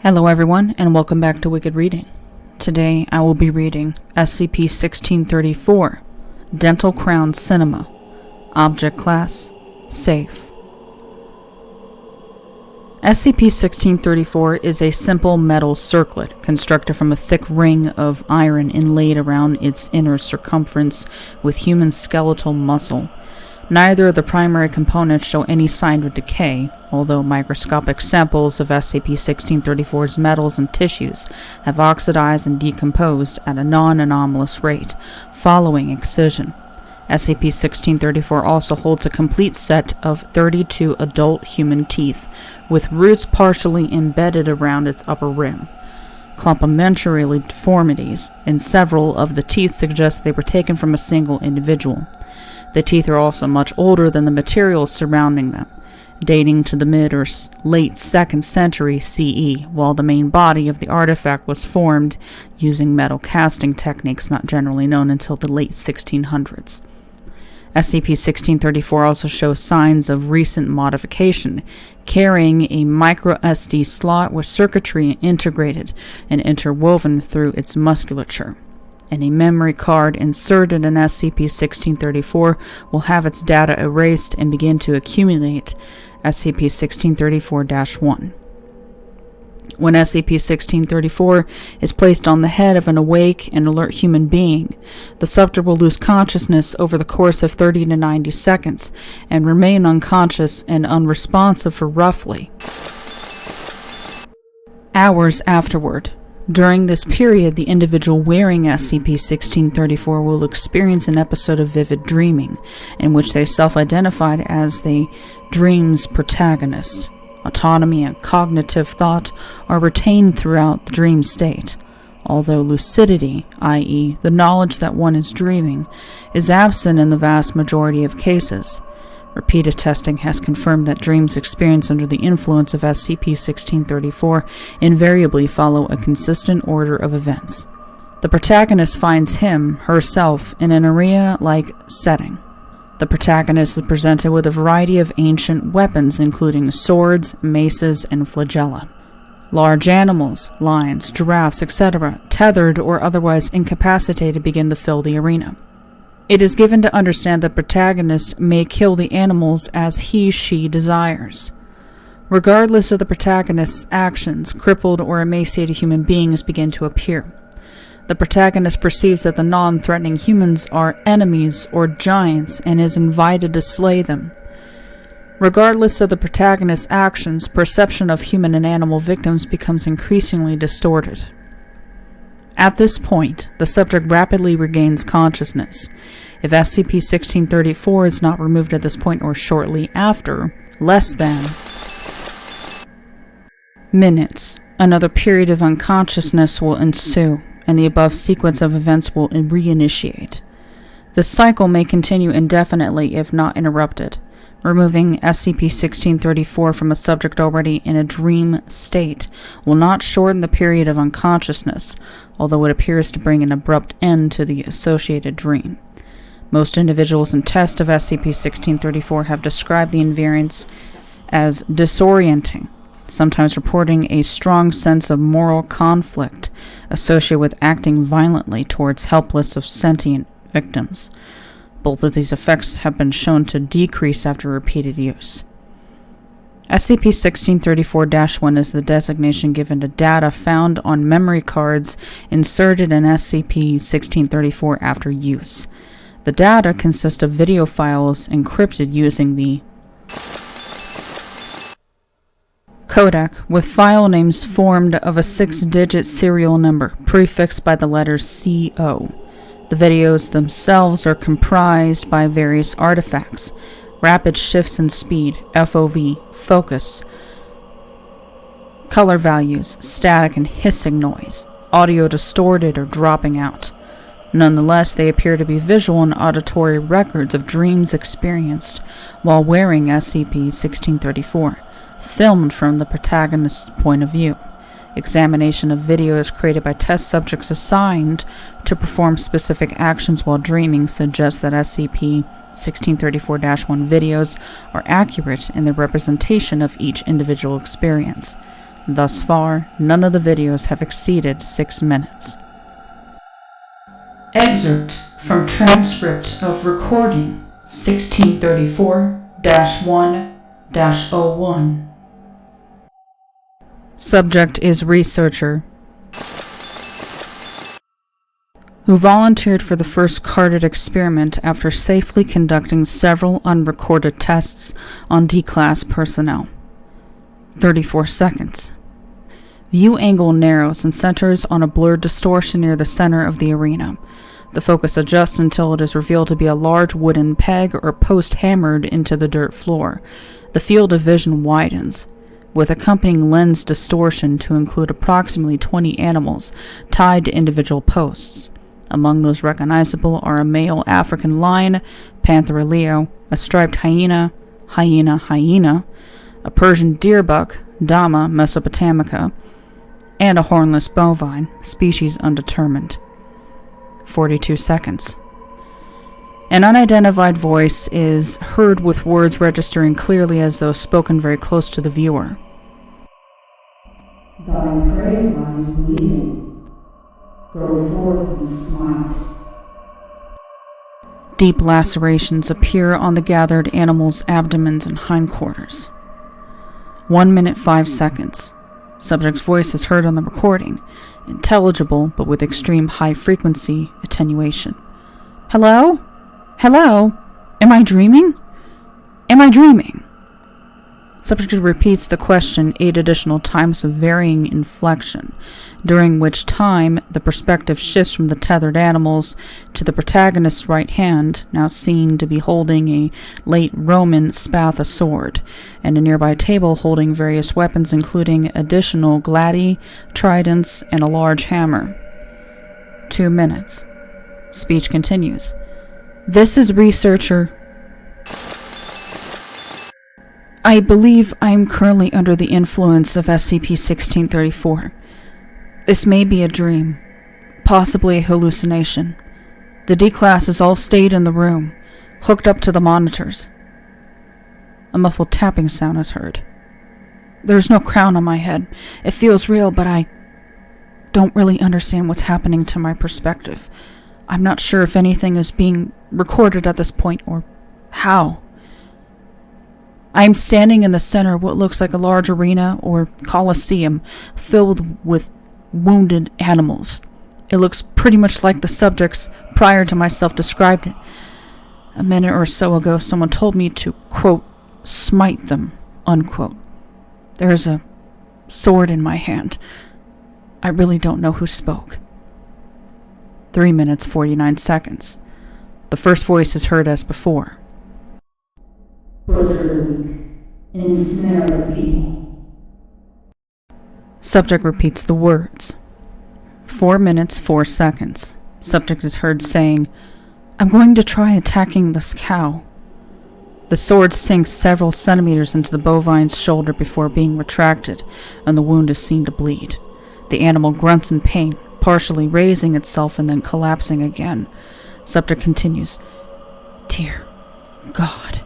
Hello everyone, and welcome back to Wicked Reading. Today I will be reading SCP-1634, Dental Crown Cinema, Object Class, Safe. SCP-1634 is a simple metal circlet constructed from a thick ring of iron inlaid around its inner circumference with human skeletal muscle. Neither of the primary components show any sign of decay, although microscopic samples of SCP-1634's metals and tissues have oxidized and decomposed at a non-anomalous rate following excision. SCP-1634 also holds a complete set of 32 adult human teeth, with roots partially embedded around its upper rim. Complementary deformities in several of the teeth suggest they were taken from a single individual. The teeth are also much older than the materials surrounding them, dating to the mid or late 2nd century CE, while the main body of the artifact was formed using metal casting techniques not generally known until the late 1600s. SCP-1634 also shows signs of recent modification, carrying a micro-SD slot with circuitry integrated and interwoven through its musculature. And a memory card inserted in SCP-1634 will have its data erased and begin to accumulate SCP-1634-1. When SCP-1634 is placed on the head of an awake and alert human being, the subject will lose consciousness over the course of 30 to 90 seconds and remain unconscious and unresponsive for roughly hours afterward. During this period, the individual wearing SCP-1634 will experience an episode of vivid dreaming, in which they self-identified as the dream's protagonist. Autonomy and cognitive thought are retained throughout the dream state, although lucidity, i.e., the knowledge that one is dreaming, is absent in the vast majority of cases. Repeated testing has confirmed that dreams experienced under the influence of SCP-1634 invariably follow a consistent order of events. The protagonist finds herself, in an arena-like setting. The protagonist is presented with a variety of ancient weapons, including swords, maces, and flagella. Large animals, lions, giraffes, etc., tethered or otherwise incapacitated, begin to fill the arena. It is given to understand that the protagonist may kill the animals as he/she desires. Regardless of the protagonist's actions, crippled or emaciated human beings begin to appear. The protagonist perceives that the non-threatening humans are enemies or giants and is invited to slay them. Regardless of the protagonist's actions, perception of human and animal victims becomes increasingly distorted. At this point, the subject rapidly regains consciousness. If SCP-1634 is not removed at this point or shortly after, less than minutes, another period of unconsciousness will ensue, and the above sequence of events will reinitiate. The cycle may continue indefinitely if not interrupted. Removing SCP-1634 from a subject already in a dream state will not shorten the period of unconsciousness, although it appears to bring an abrupt end to the associated dream. Most individuals in tests of SCP-1634 have described the invariance as disorienting, sometimes reporting a strong sense of moral conflict associated with acting violently towards helpless or sentient victims. Both of these effects have been shown to decrease after repeated use. SCP-1634-1 is the designation given to data found on memory cards inserted in SCP-1634 after use. The data consist of video files encrypted using the codec, with file names formed of a 6-digit serial number, prefixed by the letters CO. The videos themselves are comprised by various artifacts: rapid shifts in speed, FOV, focus, color values, static and hissing noise, audio distorted or dropping out. Nonetheless, they appear to be visual and auditory records of dreams experienced while wearing SCP-1634, filmed from the protagonist's point of view. Examination of video is created by test subjects assigned to perform specific actions while dreaming suggests that SCP-1634-1 videos are accurate in the representation of each individual experience. Thus far, none of the videos have exceeded 6 minutes. Excerpt from transcript of recording 1634-1-01. Subject is researcher who volunteered for the first carded experiment after safely conducting several unrecorded tests on D-class personnel. 34 seconds. View angle narrows and centers on a blurred distortion near the center of the arena. The focus adjusts until it is revealed to be a large wooden peg or post hammered into the dirt floor. The field of vision widens, with accompanying lens distortion to include approximately 20 animals tied to individual posts. Among those recognizable are a male African lion, Panthera leo, a striped hyena, hyena, a Persian deerbuck, Dama mesopotamica, and a hornless bovine, species undetermined. 42 seconds. An unidentified voice is heard with words registering clearly as though spoken very close to the viewer. Thy prey lies bleeding. Go forth and smite. Deep lacerations appear on the gathered animals' abdomens and hindquarters. 1 minute 5 seconds. Subject's voice is heard on the recording, intelligible but with extreme high-frequency attenuation. Hello? Hello? Am I dreaming? Am I dreaming? Subject repeats the question 8 additional times with varying inflection, during which time the perspective shifts from the tethered animals to the protagonist's right hand, now seen to be holding a late Roman spatha sword, and a nearby table holding various weapons including additional gladi, tridents, and a large hammer. 2 minutes. Speech continues. This is researcher. I believe I am currently under the influence of SCP-1634. This may be a dream, possibly a hallucination. The D-classes all stayed in the room, hooked up to the monitors. A muffled tapping sound is heard. There's no crown on my head. It feels real, but I don't really understand what's happening to my perspective. I'm not sure if anything is being recorded at this point or how. I am standing in the center of what looks like a large arena or coliseum filled with wounded animals. It looks pretty much like the subjects prior to myself described it. A minute or so ago, someone told me to, quote, smite them, unquote. There is a sword in my hand. I really don't know who spoke. 3 minutes, 49 seconds. The first voice is heard as before. Butcher the weak, ensnare the feeble. Subject repeats the words. 4 minutes, 4 seconds. Subject is heard saying, I'm going to try attacking this cow. The sword sinks several centimeters into the bovine's shoulder before being retracted, and the wound is seen to bleed. The animal grunts in pain, partially raising itself and then collapsing again. Subject continues, Dear God,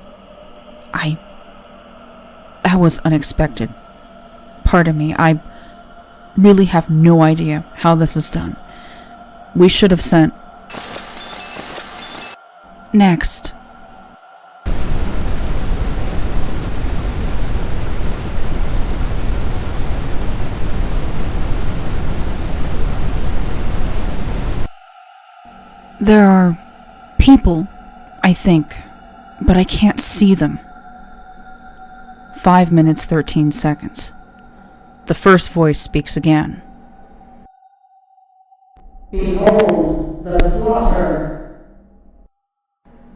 that was unexpected. Pardon me, I really have no idea how this is done. We should have sent... Next. There are people, I think, but I can't see them. 5 minutes, 13 seconds. The first voice speaks again. Behold the slaughter.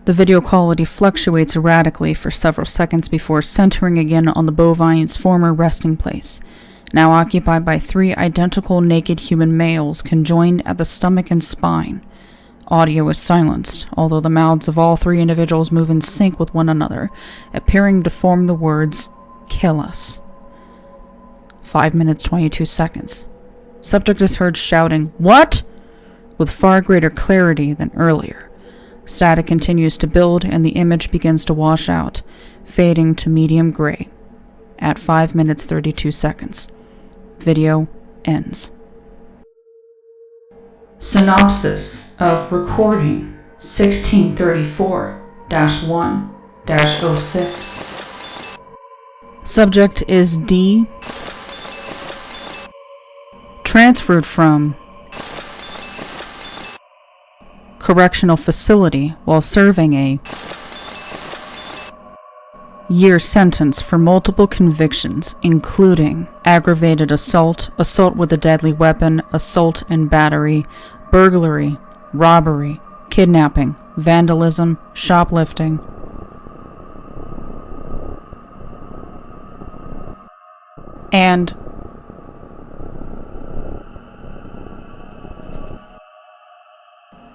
The video quality fluctuates erratically for several seconds before centering again on the bovine's former resting place, now occupied by 3 identical naked human males conjoined at the stomach and spine. Audio is silenced, although the mouths of all 3 individuals move in sync with one another, appearing to form the words, Kill us. 5 minutes, 22 seconds. Subject is heard shouting, What? With far greater clarity than earlier. Static continues to build and the image begins to wash out, fading to medium gray. At 5 minutes, 32 seconds. Video ends. Synopsis of recording 1634-1-06. Subject is D. Transferred from correctional facility while serving a year sentence for multiple convictions, including aggravated assault, assault with a deadly weapon, assault and battery, burglary, robbery, kidnapping, vandalism, shoplifting, and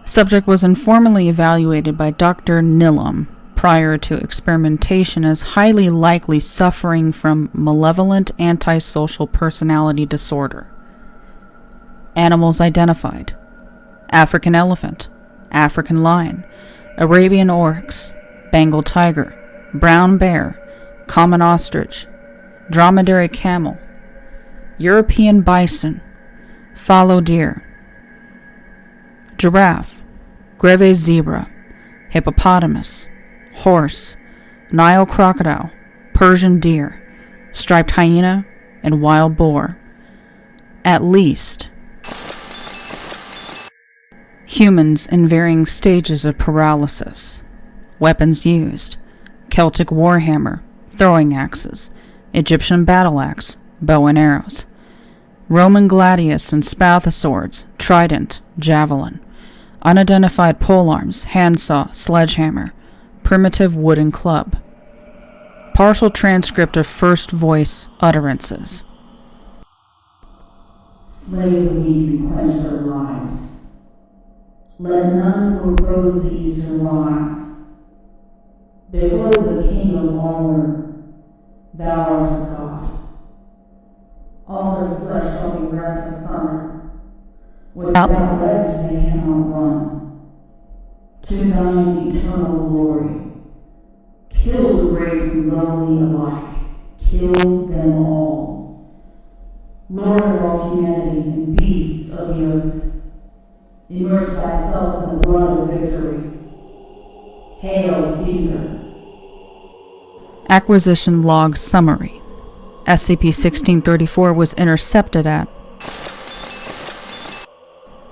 subject was informally evaluated by Dr. Nilum prior to experimentation as highly likely suffering from malevolent antisocial personality disorder. Animals identified: African elephant, African lion, Arabian oryx, Bengal tiger, brown bear, common ostrich, dromedary camel, European bison, fallow deer, giraffe, greve zebra, hippopotamus, horse, Nile crocodile, Persian deer, striped hyena, and wild boar. At least. Humans in varying stages of paralysis. Weapons used: Celtic warhammer, throwing axes, Egyptian battle axe, bow and arrows, Roman gladius and spathoswords, trident, javelin, unidentified polearms, handsaw, sledgehammer, primitive wooden club. Partial transcript of first voice utterances. Slay the weak and quench their lives. Let none who oppose thee survive. Behold the King of all earth, thou art a God. All their flesh shall be rent asunder. Without legs they cannot run. To thine eternal glory. Kill the great and lowly alike. Kill them all. Lord of all humanity and beasts of the earth, immerse thyself in the blood of victory. Hail Caesar. Acquisition Log Summary. SCP-1634 was intercepted at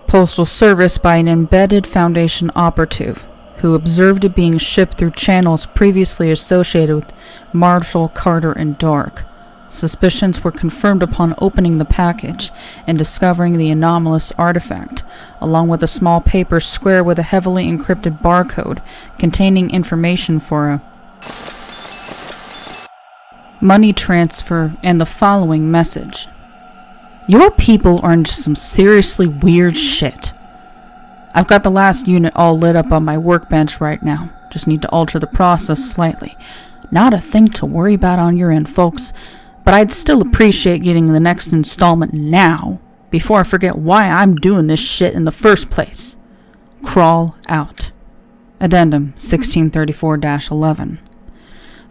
Postal Service by an embedded Foundation operative who observed it being shipped through channels previously associated with Marshall, Carter, and Dark. Suspicions were confirmed upon opening the package and discovering the anomalous artifact, along with a small paper square with a heavily encrypted barcode containing information for a money transfer and the following message: "Your people are into some seriously weird shit. I've got the last unit all lit up on my workbench right now. Just need to alter the process slightly. Not a thing to worry about on your end, folks, but I'd still appreciate getting the next installment now, before I forget why I'm doing this shit in the first place. Crawl out." Addendum 1634-11.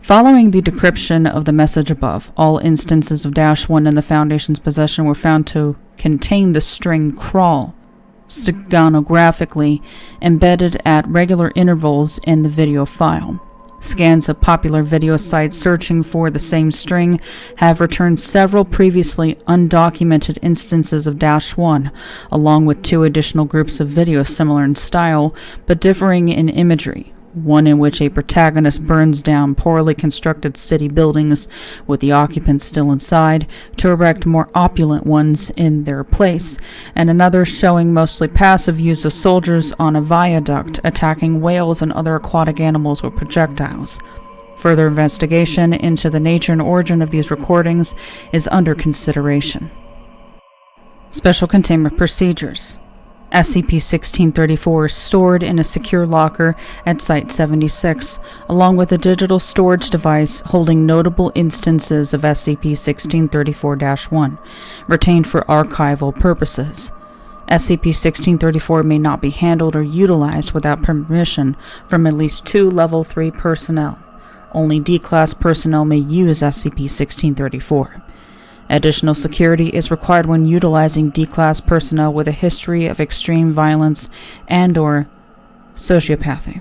Following the decryption of the message above, all instances of -1 in the Foundation's possession were found to contain the string crawl, stenographically embedded at regular intervals in the video file. Scans of popular video sites searching for the same string have returned several previously undocumented instances of -1, along with 2 additional groups of videos similar in style, but differing in imagery. One in which a protagonist burns down poorly constructed city buildings with the occupants still inside to erect more opulent ones in their place, and another showing mostly passive views of soldiers on a viaduct attacking whales and other aquatic animals with projectiles. Further investigation into the nature and origin of these recordings is under consideration. Special Containment Procedures. SCP-1634 is stored in a secure locker at Site-76, along with a digital storage device holding notable instances of SCP-1634-1, retained for archival purposes. SCP-1634 may not be handled or utilized without permission from at least 2 Level 3 personnel. Only D-Class personnel may use SCP-1634. Additional security is required when utilizing D-Class personnel with a history of extreme violence and/or sociopathy.